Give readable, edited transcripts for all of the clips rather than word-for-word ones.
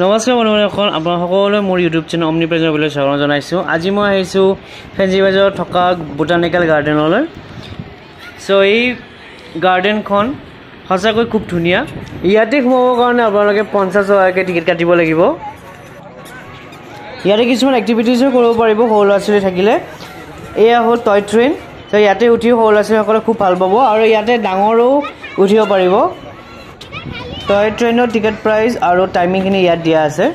নমস্কাৰ বন্ধুসকল, আপোনালোক সকলোৱে মোৰ ইউটিউব চেনেল অমনিপ্ৰেজেণ্ট বুলি স্বাগতম জনাইছোঁ। আজি মই আহিছোঁ ফেঞ্চি বজাৰত থকা বোটানিকেল গাৰ্ডেনলৈ। এই গাৰ্ডেনখন সঁচাকৈ খুব ধুনীয়া। ইয়াতে সোমাবৰ কাৰণে আপোনালোকে 50 টকাকৈ টিকেট কাটিব লাগিব। ইয়াতে কিছুমান এক্টিভিটিজো কৰিব পাৰিব সৰু ল'ৰা ছোৱালী থাকিলে। এয়া হ'ল টয় ট্ৰেইন। ইয়াতে উঠি সৰু ল'ৰা ছোৱালীসকলে খুব ভাল পাব আৰু ইয়াতে ডাঙৰো উঠিব পাৰিব। টয় ট্ৰেইনৰ টিকেট প্ৰাইচ আৰু টাইমিংখিনি ইয়াত দিয়া আছে।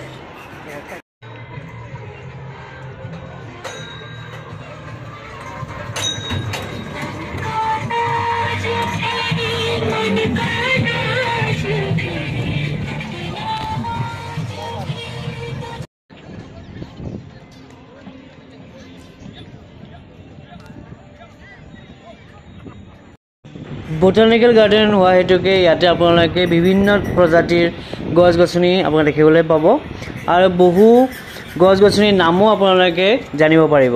বোটানিকেল গাৰ্ডেন হোৱা হেতুকে ইয়াতে আপোনালোকে বিভিন্ন প্ৰজাতিৰ গছ গছনি আপোনালোকে দেখিবলৈ পাব আৰু বহু গছ গছনিৰ নামো আপোনালোকে জানিব পাৰিব।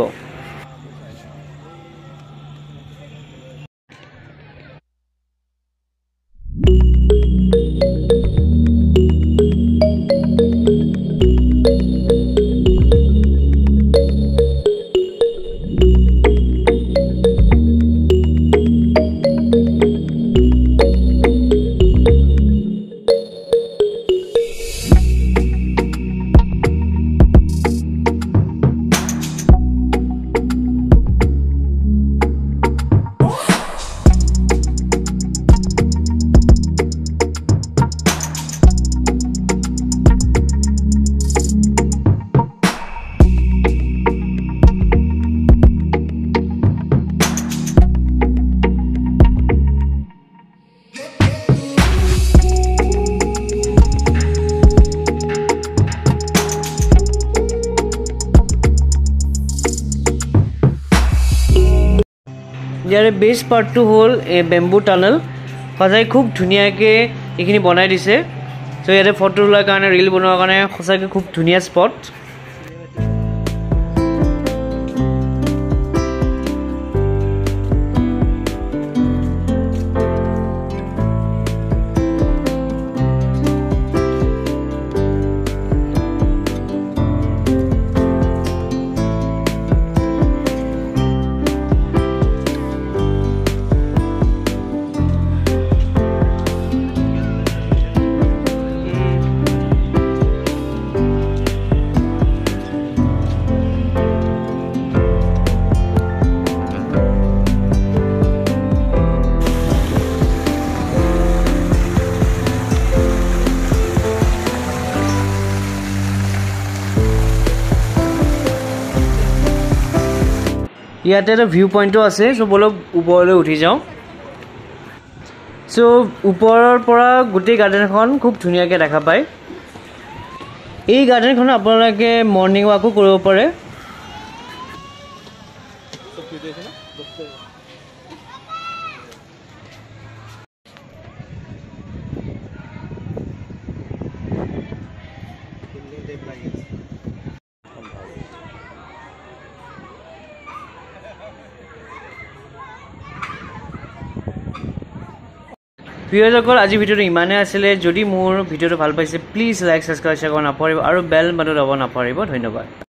ইয়াৰে বেষ্ট পাৰ্টটো হ'ল এই বেম্বু টানেল। সঁচাই খুব ধুনীয়াকৈ এইখিনি বনাই দিছে। ইয়াতে ফটো তোলাৰ কাৰণে, ৰীল বনোৱাৰ কাৰণে সঁচাকৈ খুব ধুনীয়া স্পট। ইয়াতে এটা ভিউ পইণ্টো আছে। বলক ওপৰলৈ উঠি যাওঁ। ওপৰৰ পৰা গোটেই গাৰ্ডেনখন খুব ধুনীয়াকৈ দেখা পায়। এই গাৰ্ডেনখনত আপোনালোকে মৰ্ণিং ৱাকো কৰিব পাৰে। ভিডিঅ'সকল আজি ভিডিঅ'টো ইমানেই আছিলে। যদি মোৰ ভিডিঅ'টো ভাল পাইছে প্লিজ লাইক, ছাবস্ক্ৰাইব কৰিব নাপাহৰিব আৰু বেল বাটন দবাব নাপাহৰিব। ধন্যবাদ।